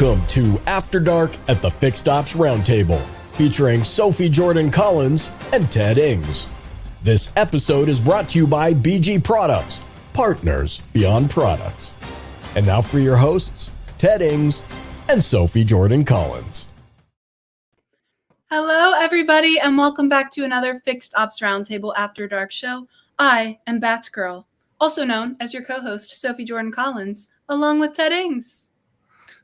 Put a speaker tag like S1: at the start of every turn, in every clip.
S1: Welcome to After Dark at the Fixed Ops Roundtable, featuring Sophie Jordan Collins and Ted Ings. This episode is brought to you by BG Products, partners beyond products. And now for your hosts, Ted Ings and Sophie Jordan Collins.
S2: Hello, everybody, and welcome back to another Fixed Ops Roundtable After Dark show. I am Batgirl, also known as your co-host, Sophie Jordan Collins, along with Ted Ings.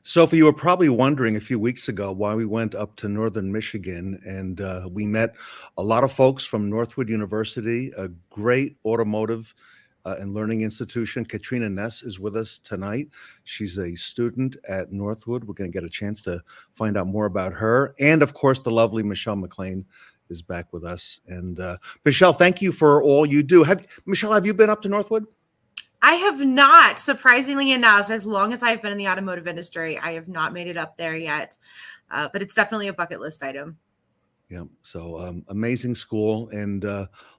S3: Sophie, you were probably wondering a few weeks ago why we went up to northern Michigan, and we met a lot of folks from Northwood University, a great automotive and learning institution. KATRINA Ness is with us tonight. She's a student at Northwood. We're going to get a chance to find out more about her. And, of course, the lovely Michelle McLean is back with us. And, Michelle, thank you for all you do. Michelle, have you been up to Northwood?
S4: I have not, surprisingly enough. As long as I've been in the automotive industry, I have not made it up there yet, but it's definitely a bucket list item.
S3: Yeah, so amazing school, and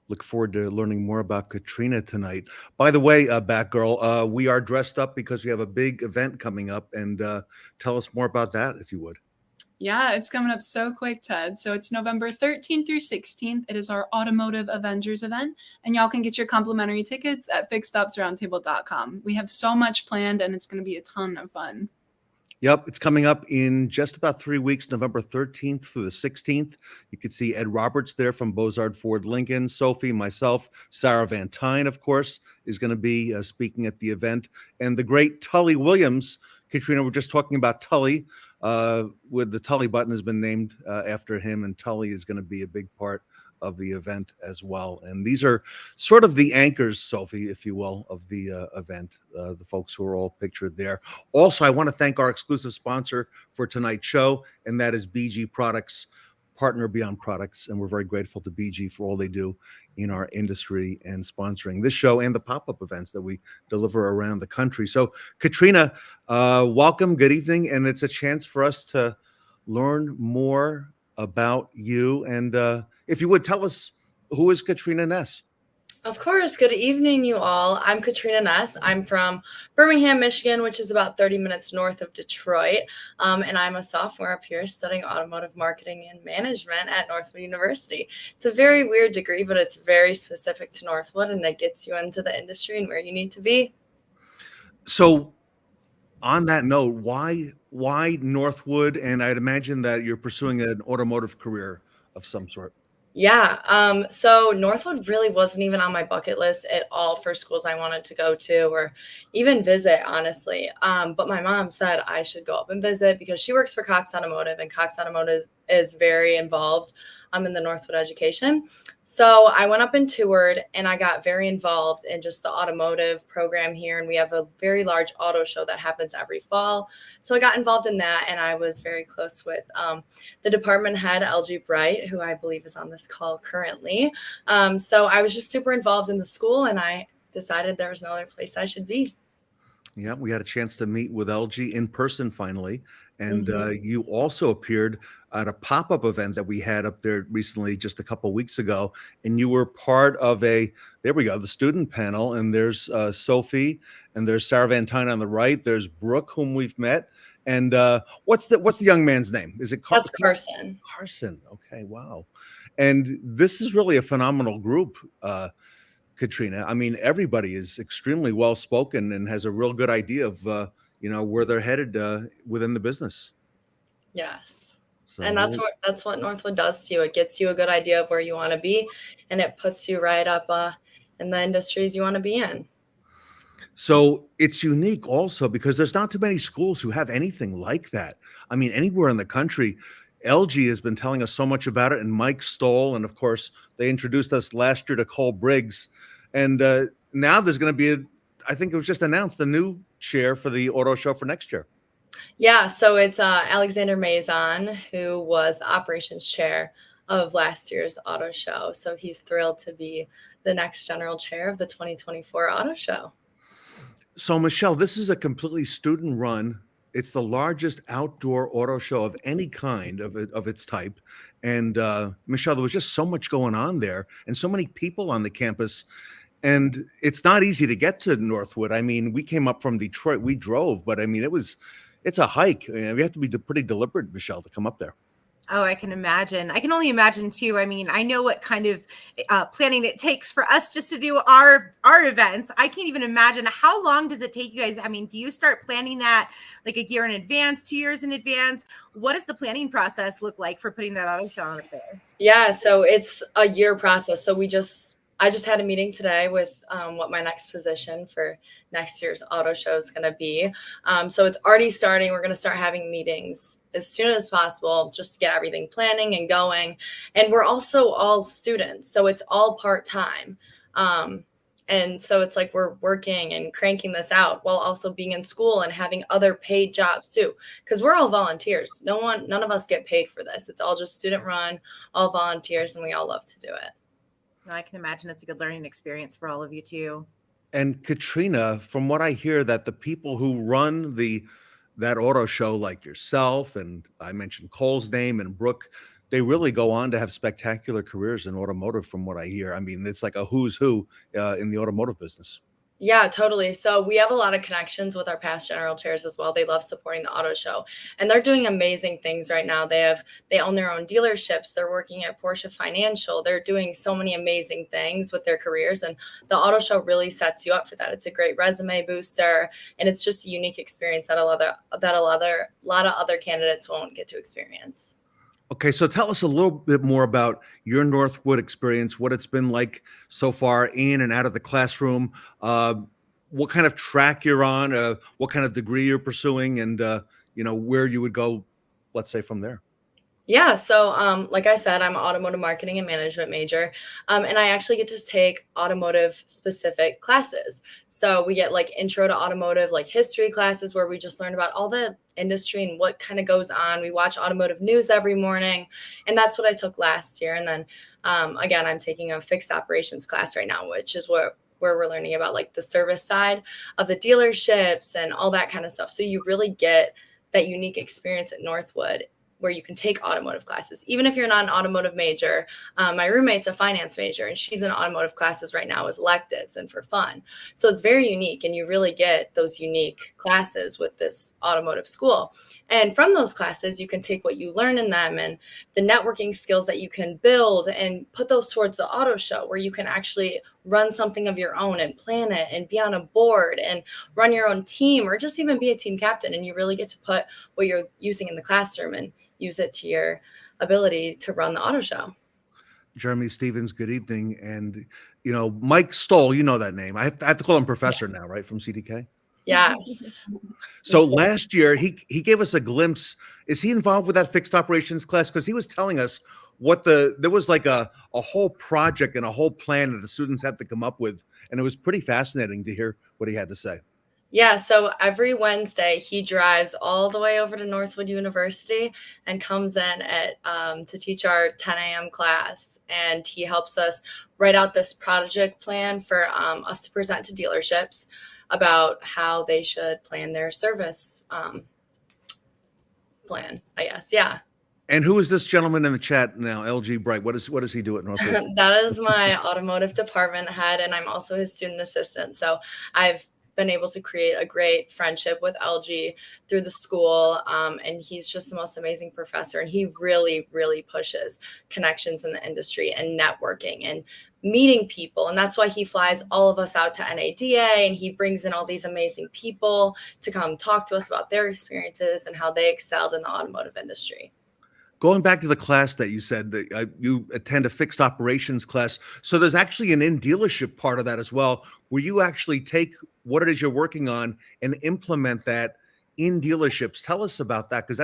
S3: look forward to learning more about KATRINA tonight. By the way, Batgirl, we are dressed up because we have a big event coming up, and tell us more about that, if you would.
S2: Yeah, it's coming up so quick, Ted. So it's November 13th through 16th. It is our automotive Avengers event, and y'all can get your complimentary tickets at fixedopsroundtable.com. We have so much planned, and it's going to be a ton of fun.
S3: Yep, it's coming up in just about 3 weeks, November 13th through the 16th. You can see Ed Roberts there from Bozard Ford Lincoln, Sophie, myself, Sarah Van Tyne, of course, is going to be speaking at the event. And the great Tully Williams, KATRINA, we're just talking about Tully, with the Tully button has been named after him, and Tully is going to be a big part of the event as well. And these are sort of the anchors, Sophie, if you will, of the event, the folks who are all pictured there. Also, I want to thank our exclusive sponsor for tonight's show, and that is BG Products, partner beyond products. And we're very grateful to BG for all they do in our industry and sponsoring this show and the pop-up events that we deliver around the country. So, KATRINA, welcome, good evening, and it's a chance for us to learn more about you. And if you would tell us, who is KATRINA Ness?
S5: Of course. Good evening, you all. I'm KATRINA Ness. I'm from Birmingham, Michigan, which is about 30 minutes north of Detroit. And I'm a sophomore up here studying automotive marketing and management at Northwood University. It's a very weird degree, but it's very specific to Northwood, and it gets you into the industry and where you need to be.
S3: So on that note, why Northwood? And I'd imagine that you're pursuing an automotive career of some sort.
S5: Yeah. So Northwood really wasn't even on my bucket list at all for schools I wanted to go to or even visit, honestly. But my mom said I should go up and visit because she works for Cox Automotive, and Cox Automotive is very involved in the Northwood education. So I went up and toured, and I got very involved in just the automotive program here. And we have a very large auto show that happens every fall. So I got involved in that, and I was very close with the department head, LG Bright, who I believe is on this call currently. So I was just super involved in the school, and I decided there was no other place I should be.
S3: Yeah, we had a chance to meet with LG in person finally. And
S5: Mhm.
S3: you also appeared at a pop-up event that we had up there recently, just a couple weeks ago. And you were part of there we go, the student panel. And there's Sophie, and there's Sarah Van Tyne on the right. There's Brooke, whom we've met. And what's the young man's name? Is it
S5: That's Carson.
S3: Carson? Okay, wow. And this is really a phenomenal group. Katrina. I mean, everybody is extremely well spoken and has a real good idea of where they're headed within the business.
S5: Yes. And
S3: So
S5: that's what Northwood does to you. It gets you a good idea of where you want to be, and it puts you right up in the industries you want to be in.
S3: so it's unique also because there's not too many schools who have anything like that. I mean, anywhere in the country, LG has been telling us so much about it, and Mike Stoll, and of course, they introduced us last year to Cole Briggs, and now there's going to be I think it was just announced, a new chair for the auto show for next year.
S5: Yeah, so it's Alexander Mazon, who was the operations chair of last year's auto show. So he's thrilled to be the next general chair of the 2024 auto show.
S3: So, Michelle, this is a completely student run. It's the largest outdoor auto show of any kind of its type. And Michelle, there was just so much going on there and so many people on the campus. And it's not easy to get to Northwood. I mean, we came up from Detroit, we drove, but I mean, it's a hike. We have to be pretty deliberate, Michelle, to come up there.
S4: Oh, I can imagine. I can only imagine too. I mean, I know what kind of planning it takes for us just to do our events. I can't even imagine. How long does it take you guys? I mean, do you start planning that like a year in advance, 2 years in advance? What does the planning process look like for putting that auto show on up there?
S5: Yeah, so it's a year process. So I just had a meeting today with what my next position for next year's auto show is going to be. So it's already starting. We're going to start having meetings as soon as possible just to get everything planning and going. And we're also all students, so it's all part-time. And so it's like we're working and cranking this out while also being in school and having other paid jobs too, because we're all volunteers. None of us get paid for this. It's all just student run, all volunteers, and we all love to do it.
S4: I can imagine it's a good learning experience for all of you too.
S3: And Katrina, from what I hear, that the people who run that auto show, like yourself, and I mentioned Cole's name, and Brooke, they really go on to have spectacular careers in automotive, from what I hear. I mean, it's like a who's who in the automotive business.
S5: Yeah, totally. So we have a lot of connections with our past general chairs as well. They love supporting the auto show, and they're doing amazing things right now. They own their own dealerships. They're working at Porsche Financial. They're doing so many amazing things with their careers, and the auto show really sets you up for that. It's a great resume booster, and it's just a unique experience that a lot of other candidates won't get to experience.
S3: Okay, so tell us a little bit more about your Northwood experience, what it's been like so far in and out of the classroom, what kind of track you're on, what kind of degree you're pursuing, and where you would go, let's say, from there.
S5: Yeah, so like I said, I'm an automotive marketing and management major, and I actually get to take automotive specific classes. So we get like intro to automotive, like history classes where we just learn about all the industry and what kind of goes on. We watch automotive news every morning, and that's what I took last year. And then again, I'm taking a fixed operations class right now, which is where we're learning about like the service side of the dealerships and all that kind of stuff. So you really get that unique experience at Northwood, where you can take automotive classes, even if you're not an automotive major. My roommate's a finance major, and she's in automotive classes right now as electives and for fun. So it's very unique, and you really get those unique classes with this automotive school. And from those classes, you can take what you learn in them and the networking skills that you can build and put those towards the auto show, where you can actually run something of your own and plan it and be on a board and run your own team, or just even be a team captain. And you really get to put what you're using in the classroom and use it to your ability to run the auto show.
S3: Jeremy Stevens, good evening. And, Mike Stoll, you know that name. I have to call him Professor now, right, from CDK?
S5: Yes.
S3: So last year, he gave us a glimpse. Is he involved with that fixed operations class? Because he was telling us there was like a whole project and a whole plan that the students had to come up with. And it was pretty fascinating to hear what he had to say.
S5: Yeah, so every Wednesday he drives all the way over to Northwood University and comes in at to teach our 10 a.m. class, and he helps us write out this project plan for us to present to dealerships about how they should plan their service plan, I guess. Yeah.
S3: And who is this gentleman in the chat now? LG Bright. What does he do at Northwood?
S5: That is my automotive department head, and I'm also his student assistant. So I've been able to create a great friendship with LG through the school. And he's just the most amazing professor. And he really, really pushes connections in the industry and networking and meeting people. And that's why he flies all of us out to NADA, and he brings in all these amazing people to come talk to us about their experiences and how they excelled in the automotive industry.
S3: Going back to the class that you said that you attend a fixed operations class. So there's actually an in-dealership part of that as well, where you actually take what it is you're working on and implement that in dealerships. Tell us about that, because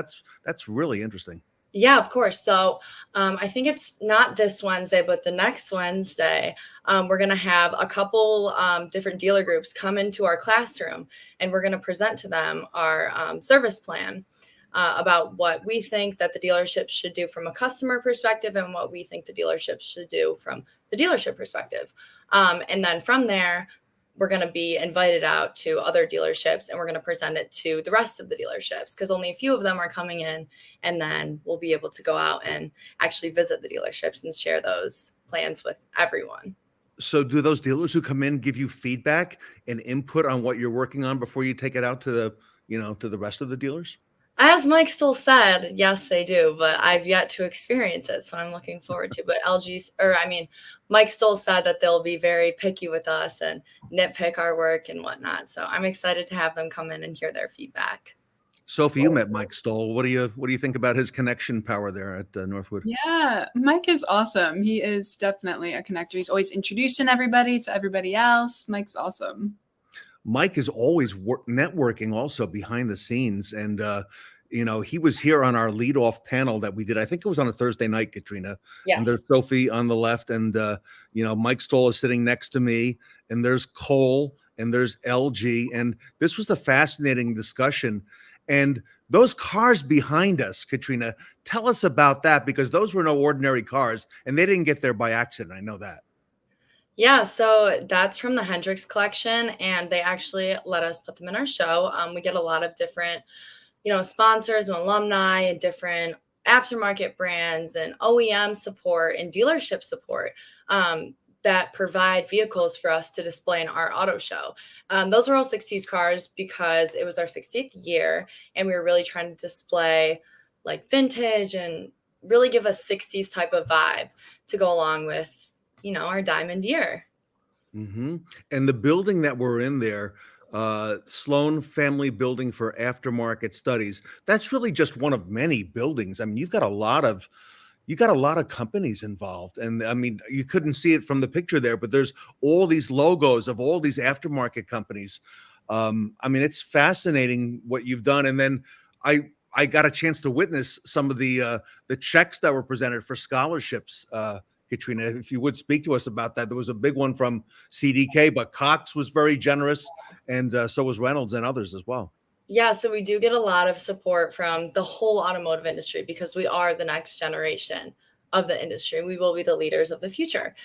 S3: that's really interesting.
S5: Yeah, of course. So I think it's not this Wednesday, but the next Wednesday, we're going to have a couple different dealer groups come into our classroom, and we're going to present to them our service plan. About what we think that the dealership should do from a customer perspective and what we think the dealership should do from the dealership perspective. And then from there, we're going to be invited out to other dealerships, and we're going to present it to the rest of the dealerships, because only a few of them are coming in, and then we'll be able to go out and actually visit the dealerships and share those plans with everyone.
S3: So do those dealers who come in give you feedback and input on what you're working on before you take it out to the rest of the dealers?
S5: As Mike still said, yes, they do, but I've yet to experience it, so I'm looking forward to. But Mike Stoll said that they'll be very picky with us and nitpick our work and whatnot. So I'm excited to have them come in and hear their feedback.
S3: Sophie, you met Mike Stoll. What do you think about his connection power there at Northwood?
S2: Yeah, Mike is awesome. He is definitely a connector. He's always introducing everybody to everybody else. Mike's awesome.
S3: Mike is always networking also behind the scenes. And, he was here on our leadoff panel that we did. I think it was on a Thursday night, Katrina.
S5: Yes.
S3: And there's Sophie on the left. And, Mike Stoll is sitting next to me. And there's Cole and there's LG. And this was a fascinating discussion. And those cars behind us, Katrina, tell us about that, because those were no ordinary cars and they didn't get there by accident. I know that.
S5: Yeah, so that's from the Hendrix collection, and they actually let us put them in our show. We get a lot of different, sponsors and alumni and different aftermarket brands and OEM support and dealership support that provide vehicles for us to display in our auto show. Those are all 60s cars because it was our 60th year, and we were really trying to display like vintage and really give a 60s type of vibe to go along with our diamond year.
S3: Mm-hmm. And the building that we're in there, Sloan Family Building for Aftermarket Studies, that's really just one of many buildings. I mean, you've got a lot of companies involved. And I mean, you couldn't see it from the picture there, but there's all these logos of all these aftermarket companies. I mean, it's fascinating what you've done. And then I got a chance to witness some of the checks that were presented for scholarships. Katrina, if you would speak to us about that. There was a big one from CDK, but Cox was very generous, and so was Reynolds and others as well.
S5: Yeah, so we do get a lot of support from the whole automotive industry, because we are the next generation of the industry. We will be the leaders of the future.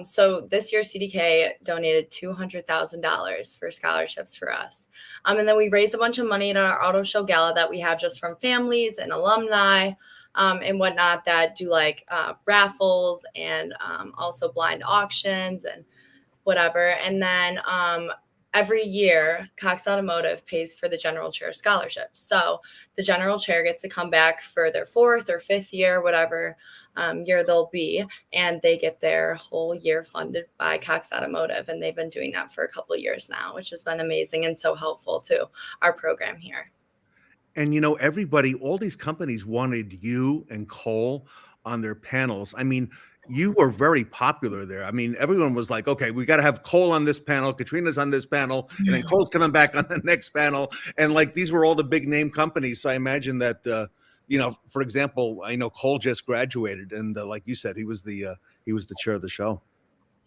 S5: So this year, CDK donated $200,000 for scholarships for us. And then we raised a bunch of money at our auto show gala that we have just from families and alumni and whatnot that do like raffles and also blind auctions and whatever. And then every year, Cox Automotive pays for the general chair scholarships. So the general chair gets to come back for their 4th or 5th year, whatever year they'll be, and they get their whole year funded by Cox Automotive. And they've been doing that for a couple of years now, which has been amazing and so helpful to our program here.
S3: And, everybody, all these companies wanted you and Cole on their panels. I mean, you were very popular there. I mean, everyone was like, okay, we got to have Cole on this panel, Katrina's on this panel, and then Cole's coming back on the next panel. And like, these were all the big name companies. So I imagine that, you know, for example, I know Cole just graduated, and like you said, he was the chair of the show.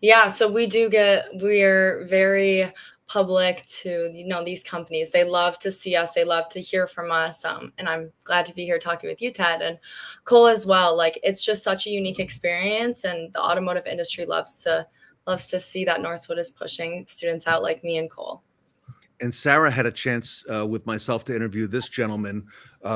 S5: Yeah, so we're very public to, these companies. They love to see us. They love to hear from us. And I'm glad to be here talking with you, Ted, and Cole as well. Like, it's just such a unique experience, and the automotive industry loves to see that Northwood is pushing students out like me and Cole.
S3: And Sarah had a chance with myself to interview this gentleman,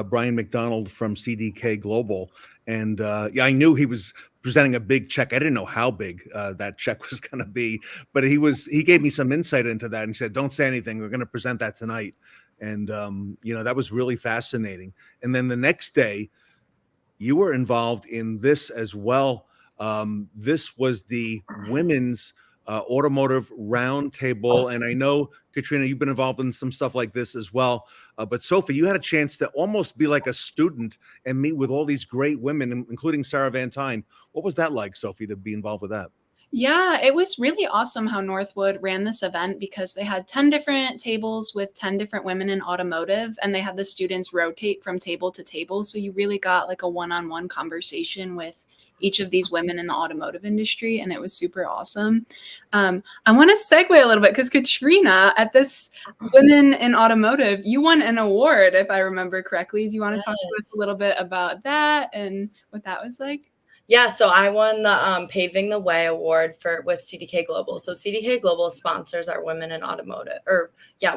S3: Brian McDonald from CDK Global. And yeah, I knew he was presenting a big check. I didn't know how big that check was going to be, but he gave me some insight into that and said, don't say anything. We're going to present that tonight. And, you know, that was really fascinating. And then the next day, you were involved in this as well. This was the women's automotive roundtable. And I know, Katrina, you've been involved in some stuff like this as well. But Sophie, you had a chance to almost be like a student and meet with all these great women, including Sarah Van Tyne. What was that like, Sophie, to be involved with that?
S2: Yeah, it was really awesome how Northwood ran this event, because they had 10 different tables with 10 different women in automotive, and they had the students rotate from table to table. So you really got like a one-on-one conversation with each of these women in the automotive industry, and it was super awesome. I want to segue a little bit, because Katrina, at this Women in Automotive, you won an award, if I remember correctly. Do you want to talk to us a little bit about that and what that was like?
S5: Yeah, so I won the Paving the Way award with CDK Global. So CDK Global sponsors our Women in Automotive,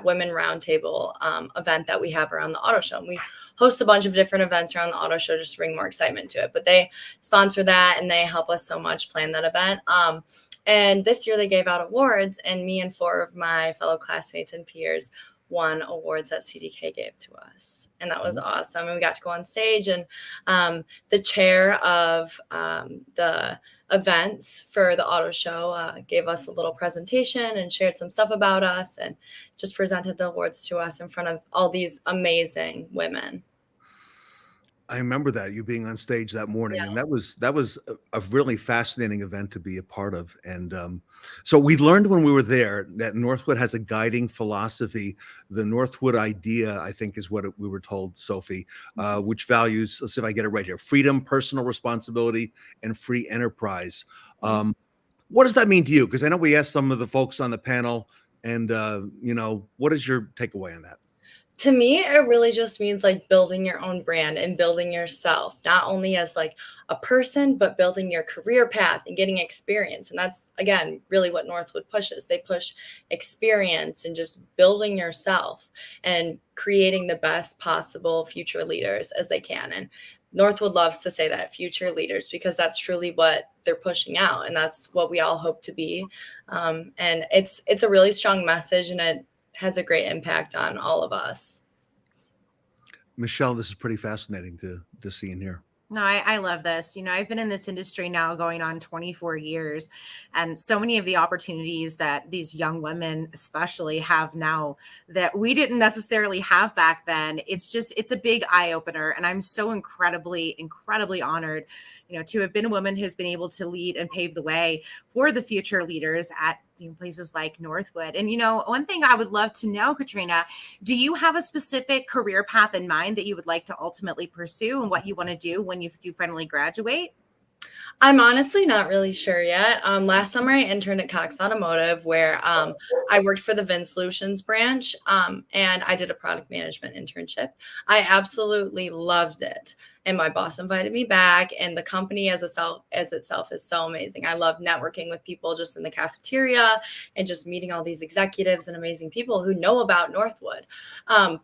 S5: Women Roundtable event that we have around the auto show. And we host a bunch of different events around the auto show just to bring more excitement to it. But they sponsor that, and they help us so much plan that event. And this year they gave out awards, and me and 4 of my fellow classmates and peers won awards that CDK gave to us. And that was awesome. And we got to go on stage, and the chair of the events for the auto show gave us a little presentation and shared some stuff about us and just presented the awards to us in front of all these amazing women.
S3: I remember that, you being on stage that morning, and that was a really fascinating event to be a part of. And so we learned when we were there that Northwood has a guiding philosophy. The Northwood idea, I think, is what we were told, Sophie, which values, let's see if I get it right here, freedom, personal responsibility, and free enterprise. What does that mean to you? Because I know we asked some of the folks on the panel, and you know, what is your takeaway on that?
S5: To me, it really just means like building your own brand and building yourself, not only as like a person, but building your career path and getting experience. And that's, again, really what Northwood pushes. They push experience and just building yourself and creating the best possible future leaders as they can. And Northwood loves to say that, future leaders, because that's truly what they're pushing out. And that's what we all hope to be. And it's a really strong message, and it has a great impact on all of us.
S3: Michelle, this is pretty fascinating to see and hear.
S4: No, I love this. You know, I've been in this industry now going on 24 years, and so many of the opportunities that these young women especially have now that we didn't necessarily have back then, it's a big eye opener. And I'm so incredibly honored, you know, to have been a woman who's been able to lead and pave the way for the future leaders at places like Northwood. And, you know, one thing I would love to know, Katrina, do you have a specific career path in mind that you would like to ultimately pursue and what you want to do when you finally graduate?
S5: I'm honestly not really sure yet. Last summer, I interned at Cox Automotive, where I worked for the VIN Solutions branch, and I did a product management internship. I absolutely loved it. And my boss invited me back, and the company as itself is so amazing. I love networking with people just in the cafeteria and just meeting all these executives and amazing people who know about Northwood.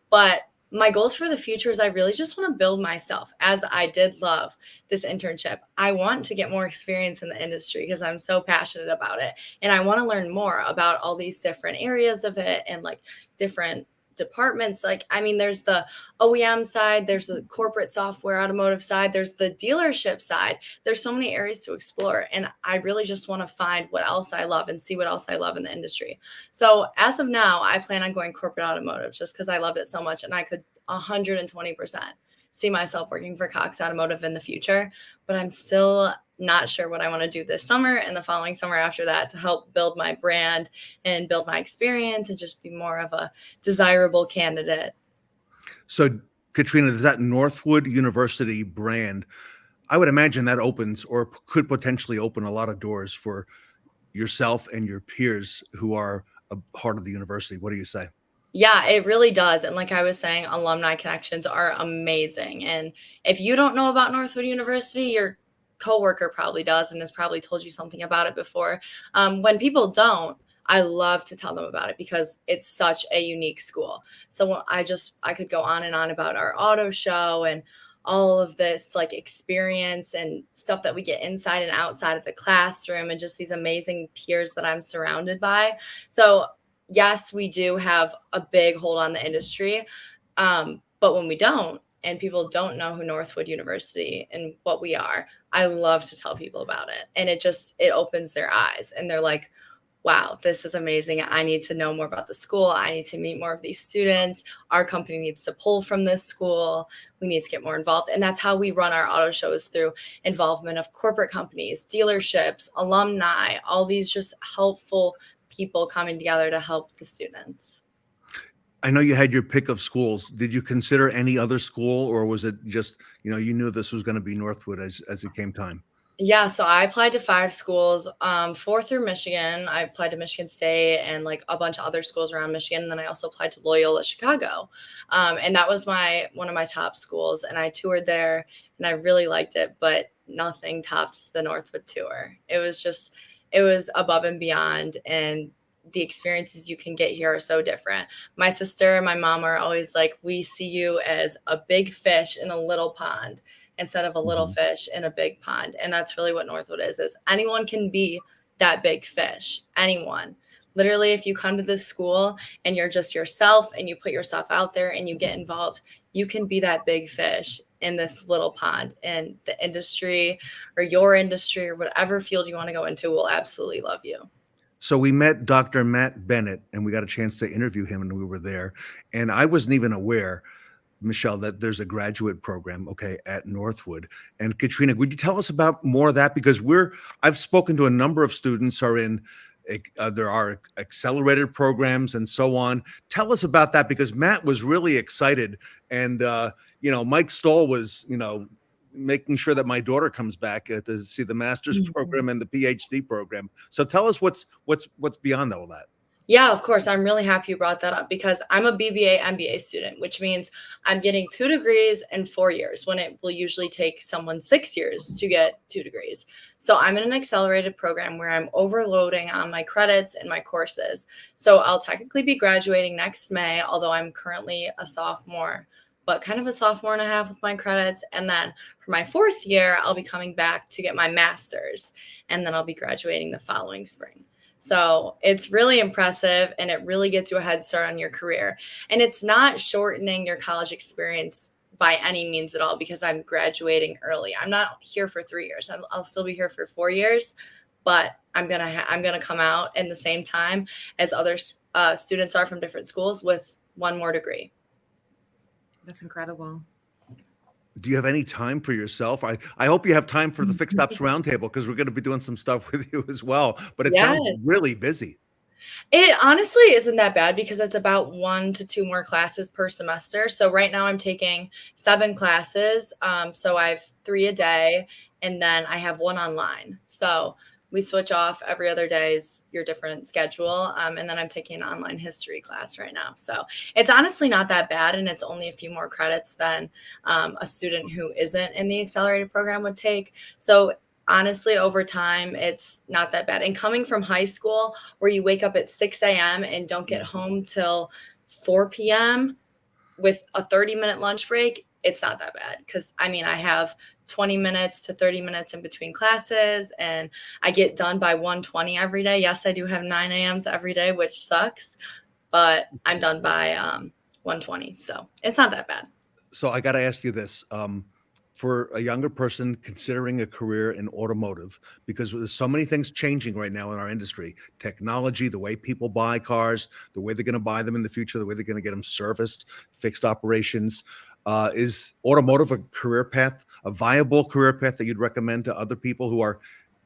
S5: But my goals for the future is I really just want to build myself, as I did love this internship. I want to get more experience in the industry because I'm so passionate about it. And I want to learn more about all these different areas of it and like different departments. Like, I mean, there's the OEM side, there's the corporate software automotive side, there's the dealership side. There's so many areas to explore. And I really just want to find what else I love and see what else I love in the industry. So as of now, I plan on going corporate automotive just because I loved it so much. And I could 120% see myself working for Cox Automotive in the future, but I'm still not sure what I want to do this summer and the following summer after that to help build my brand and build my experience and just be more of a desirable candidate.
S3: So, Katrina, that Northwood University brand, I would imagine that opens or could potentially open a lot of doors for yourself and your peers who are a part of the university. What do you say?
S5: Yeah, it really does. And like I was saying, alumni connections are amazing. And if you don't know about Northwood University, your coworker probably does and has probably told you something about it before. When people don't, I love to tell them about it because it's such a unique school. So I could go on and on about our auto show and all of this like experience and stuff that we get inside and outside of the classroom and just these amazing peers that I'm surrounded by. So yes, we do have a big hold on the industry. But when we don't, and people don't know who Northwood University and what we are, I love to tell people about it. And it opens their eyes and they're like, wow, this is amazing. I need to know more about the school. I need to meet more of these students. Our company needs to pull from this school. We need to get more involved. And that's how we run our auto shows, through involvement of corporate companies, dealerships, alumni, all these just helpful people coming together to help the students.
S3: I know you had your pick of schools. Did you consider any other school, or was it just, you knew this was going to be Northwood as it came time?
S5: Yeah, so I applied to 5 schools, 4 through Michigan. I applied to Michigan State and like a bunch of other schools around Michigan. And then I also applied to Loyola Chicago. And that was one of my top schools. And I toured there and I really liked it, but nothing topped the Northwood tour. It was above and beyond. And the experiences you can get here are so different. My sister and my mom are always like, we see you as a big fish in a little pond instead of a little fish in a big pond. And that's really what Northwood is anyone can be that big fish. Anyone. Literally, if you come to this school and you're just yourself and you put yourself out there and you get involved, you can be that big fish in this little pond. And the industry or your industry or whatever field you want to go into will absolutely love you.
S3: So we met Dr. Matt Bennett and we got a chance to interview him, and we were there. And I wasn't even aware, Michelle, that there's a graduate program, at Northwood. And Katrina, would you tell us about more of that? Because I've spoken to a number of students who are in, there are accelerated programs and so on. Tell us about that, because Matt was really excited. And, Mike Stoll was, making sure that my daughter comes back to see the master's program and the PhD program. So tell us what's beyond all that.
S5: Yeah, of course. I'm really happy you brought that up because I'm a BBA MBA student, which means I'm getting 2 degrees in 4 years when it will usually take someone 6 years to get 2 degrees. So I'm in an accelerated program where I'm overloading on my credits and my courses. So I'll technically be graduating next May, although I'm currently a sophomore, but kind of a sophomore and a half with my credits. And then for my 4th year, I'll be coming back to get my master's, and then I'll be graduating the following spring. So it's really impressive, and it really gets you a head start on your career. And it's not shortening your college experience by any means at all, because I'm graduating early. I'm not here for 3 years. I'll still be here for 4 years, but I'm gonna come out in the same time as other students are from different schools with 1 more degree.
S4: That's incredible.
S3: Do you have any time for yourself? I hope you have time for the Fixed Ops Roundtable, because we're going to be doing some stuff with you as well. But it sounds really busy.
S5: It honestly isn't that bad because it's about 1 to 2 more classes per semester. So right now I'm taking 7 classes. So I have 3 a day, and then I have 1 online. So we switch off every other day is your different schedule. And then I'm taking an online history class right now. So it's honestly not that bad. And it's only a few more credits than a student who isn't in the accelerated program would take. So honestly, over time, it's not that bad. And coming from high school where you wake up at 6 a.m. and don't get home till 4 p.m. with a 30-minute lunch break, it's not that bad. Because, I have 20 minutes to 30 minutes in between classes, and I get done by 1:20 every day. Yes, I do have 9 a.m.s every day, which sucks, but I'm done by 1:20. So it's not that bad.
S3: So I got to ask you this. For a younger person considering a career in automotive, because there's so many things changing right now in our industry, technology, the way people buy cars, the way they're going to buy them in the future, the way they're going to get them serviced, fixed operations. Is automotive a career path, a viable career path that you'd recommend to other people who are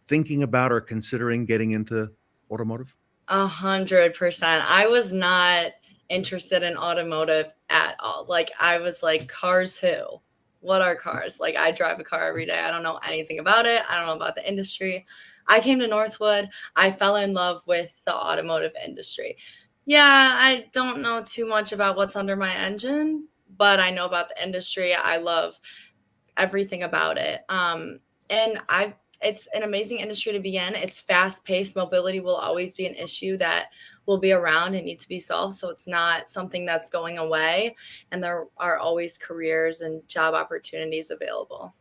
S3: thinking about or considering getting into automotive?
S5: 100%. I was not interested in automotive at all. Like, I was like, cars who? What are cars? Like, I drive a car every day. I don't know anything about it. I don't know about the industry. I came to Northwood. I fell in love with the automotive industry. Yeah, I don't know too much about what's under my engine, but I know about the industry. I love everything about it. And it's an amazing industry to be in. It's fast paced. Mobility will always be an issue that will be around and need to be solved. So it's not something that's going away. And there are always careers and job opportunities available.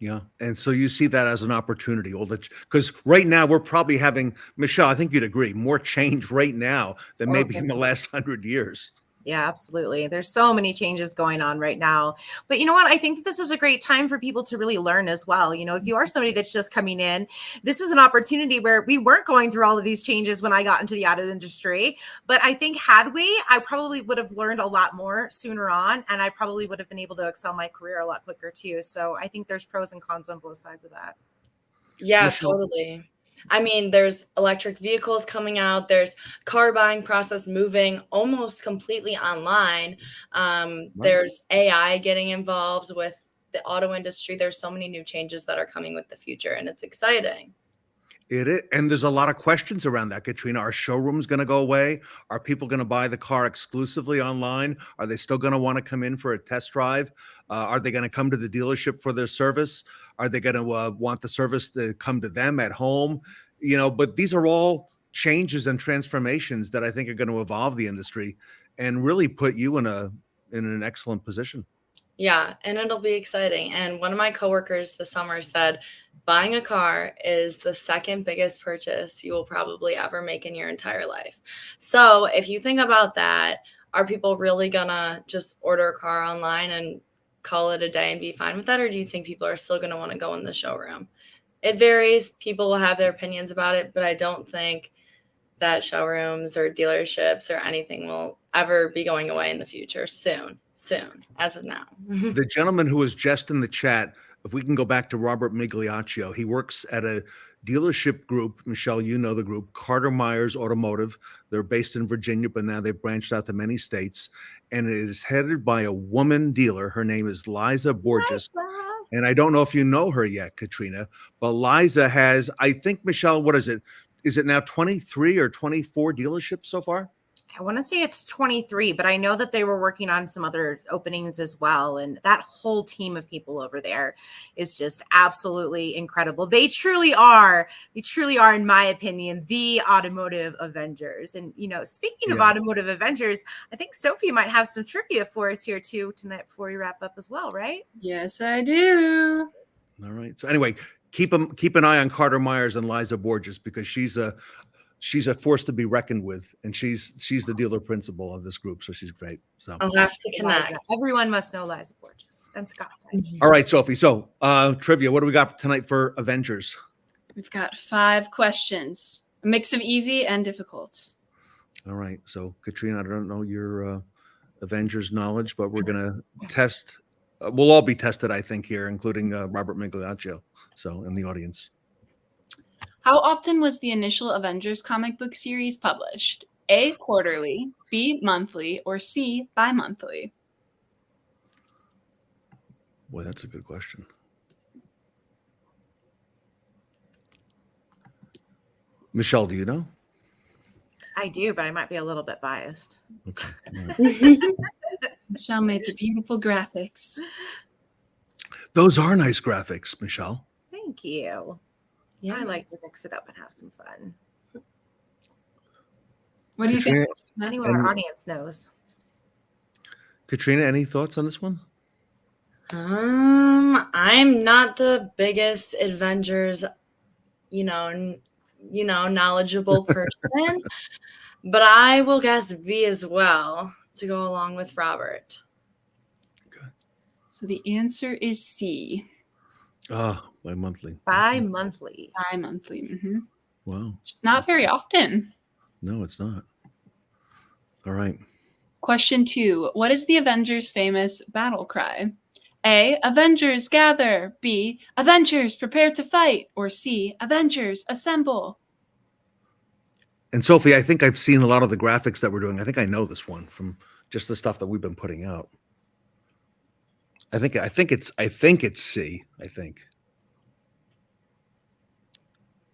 S3: Yeah. And so you see that as an opportunity, because right now we're probably having, Michelle, I think you'd agree, more change right now than maybe in the last 100 years.
S4: Yeah, absolutely. There's so many changes going on right now. But you know what? I think that this is a great time for people to really learn as well. You know, if you are somebody that's just coming in, this is an opportunity where we weren't going through all of these changes when I got into the auto industry. But I think I probably would have learned a lot more sooner on, and I probably would have been able to excel my career a lot quicker too. So I think there's pros and cons on both sides of that.
S5: Yeah,
S3: Michelle?
S5: totally. I mean, there's electric vehicles coming out. There's car buying process moving almost completely online. There's AI getting involved with the auto industry. There's so many new changes that are coming with the future, and it's exciting.
S3: It is. And there's a lot of questions around that, Katrina. Are showrooms going to go away? Are people going to buy the car exclusively online? Are they still going to want to come in for a test drive? Are they going to come to the dealership for their service? Are they going to want the service to come to them at home? You know, but these are all changes and transformations that I think are going to evolve the industry and really put you in an excellent position.
S5: Yeah, and it'll be exciting. And one of my coworkers this summer said, buying a car is the second biggest purchase you will probably ever make in your entire life. So if you think about that, are people really gonna just order a car online and call it a day and be fine with that? Or do you think people are still gonna want to go in the showroom? It varies. People will have their opinions about it, but I don't think that showrooms or dealerships or anything will ever be going away in the future soon, as of now.
S3: The gentleman who was just in the chat, if we can go back to Robert Migliaccio, he works at a dealership group. Michelle, you know the group, Carter Myers Automotive. They're based in Virginia, but now they've branched out to many states. And it is headed by a woman dealer. Her name is Liza Borges. And I don't know if you know her yet, Katrina, but Liza has, I think, Michelle, what is it? Is it now 23 or 24 dealerships so far?
S4: I want to say it's 23, but I know that they were working on some other openings as well. And that whole team of people over there is just absolutely incredible. They truly are, in my opinion, the automotive Avengers. And, you know, speaking of automotive Avengers, I think Sophie might have some trivia for us here too tonight before we wrap up as well, right?
S2: Yes, I do.
S3: All right. So anyway, keep an eye on Carter Myers and Liza Borges, because she's a force to be reckoned with, and she's the dealer principal of this group, so she's great. So
S5: I'll have to connect.
S4: Everyone must know Liza Borges and Scott.
S3: All right, Sophie. So trivia. What do we got tonight for Avengers?
S2: We've got 5 questions, a mix of easy and difficult.
S3: All right. So Katrina, I don't know your Avengers knowledge, but we're gonna test. We'll all be tested, I think, here, including Robert Migliaccio. So in the audience.
S2: How often was the initial Avengers comic book series published? A, quarterly, B, monthly, or C, bi-monthly?
S3: Boy, that's a good question. Michelle, do you know?
S4: I do, but I might be a little bit biased.
S3: Okay. Right.
S2: Michelle made the beautiful graphics.
S3: Those are nice graphics, Michelle.
S4: Thank you. Yeah, I like to mix it up and have some fun.
S2: What do you
S3: Katrina,
S2: think?
S4: Anyone our audience knows.
S3: Katrina, any thoughts on this one?
S5: I'm not the biggest Avengers, knowledgeable person, but I will guess B as well to go along with Robert.
S3: Good.
S2: So the answer is C.
S3: Bi-monthly.
S4: Bi-monthly.
S2: Bi-monthly. Mm-hmm.
S3: Wow.
S2: It's not very often.
S3: No, it's not. All right.
S2: Question 2. What is the Avengers' famous battle cry? A. Avengers gather. B. Avengers prepare to fight. Or C. Avengers assemble.
S3: And Sophie, I think I've seen a lot of the graphics that we're doing. I think I know this one from just the stuff that we've been putting out. I think it's C. I think.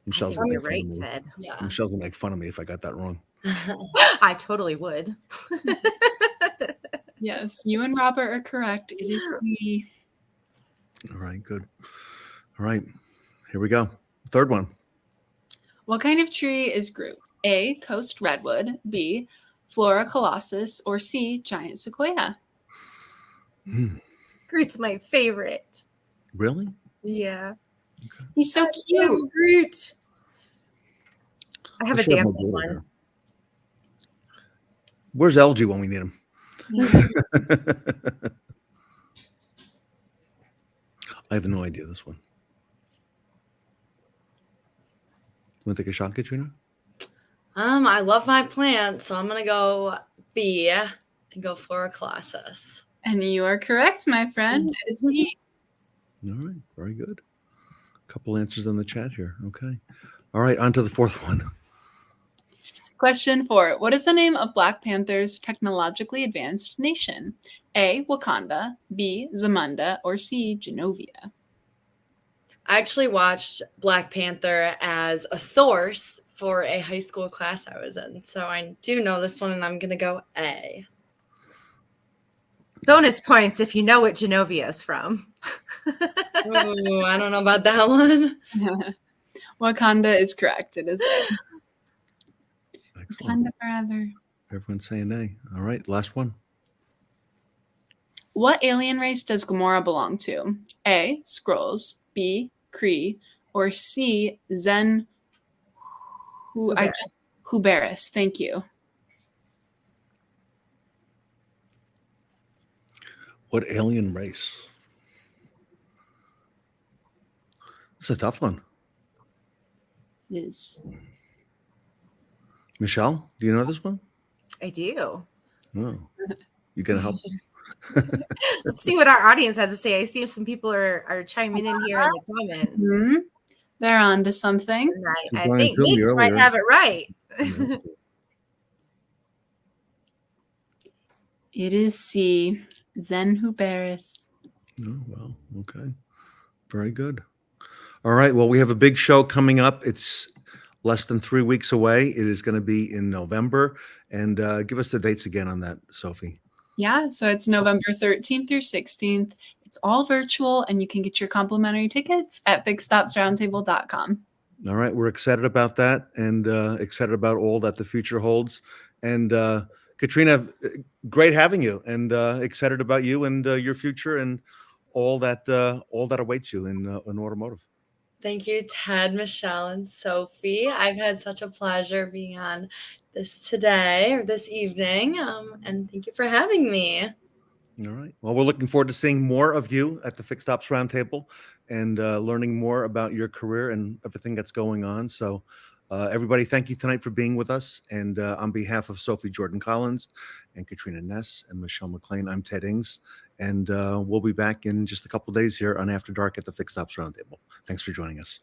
S3: Michelle's gonna
S4: You're
S3: make fun
S4: right,
S3: of me.
S4: Ted.
S5: Yeah.
S3: Michelle's gonna make fun of me if I got that wrong.
S4: I totally would.
S2: Yes, you and Robert are correct. It is C.
S3: All right, good. All right, here we go. Third one.
S2: What kind of tree is Groot? A. Coast redwood. B. Flora colossus. Or C. Giant sequoia.
S4: Groot's my favorite.
S3: Really?
S4: Yeah.
S2: He's so cute.
S4: Groot. I have
S3: I
S4: a
S3: should have my
S4: dancing
S3: daughter
S4: one.
S3: here. Where's LG when we need him? I have no idea this one. Want to take a shot, Katrina?
S5: I love my plants, so I'm gonna go B and go Flora colossus.
S2: And you are correct, my friend. It is B.
S3: All right, very good. A couple answers in the chat here. Okay. All right, on to the fourth one.
S2: Question 4. What is the name of Black Panther's technologically advanced nation? A. Wakanda. B. Zamunda. Or C. Genovia.
S5: I actually watched Black Panther as a source for a high school class I was in, so I do know this one, and I'm gonna go A.
S4: Bonus points if you know what Genovia is from.
S5: Ooh, I don't know about that one.
S2: Wakanda is correct. It is A.
S3: Excellent.
S2: Wakanda forever.
S3: Everyone's saying A. All right, last one.
S2: What alien race does Gamora belong to? A. Skrulls. B. Kree. Or C. Zen. Huberis. Thank you.
S3: What alien race? It's a tough one.
S2: It is.
S3: Michelle, do you know this one?
S4: I do.
S3: Oh, you gonna help?
S4: Let's see what our audience has to say. I see some people are chiming in here in the comments.
S2: Mhm. They're on to something.
S4: And
S3: So
S4: I
S3: Brian
S4: think
S3: told me
S4: Meeks might
S3: earlier.
S4: have it right.
S2: It is C. Zen Huberis.
S3: Oh, well, okay. Very good. All right. Well, we have a big show coming up. It's less than 3 weeks away. It is going to be in November. And give us the dates again on that, Sophie.
S2: Yeah, so it's November 13th through 16th. It's all virtual, and you can get your complimentary tickets at bigstopsroundtable.com.
S3: All right. We're excited about that and excited about all that the future holds. And Katrina, great having you and excited about you and your future and all that awaits you in automotive.
S5: Thank you, Ted, Michelle, and Sophie. I've had such a pleasure being on this today or this evening, and thank you for having me.
S3: All right. Well, we're looking forward to seeing more of you at the Fixed Ops Roundtable and learning more about your career and everything that's going on. So, everybody, thank you tonight for being with us. And on behalf of Sophie Jordan Collins and Katrina Ness and Michelle McLean, I'm Ted Ings. And we'll be back in just a couple of days here on After Dark at the Fixed Ops Roundtable. Thanks for joining us.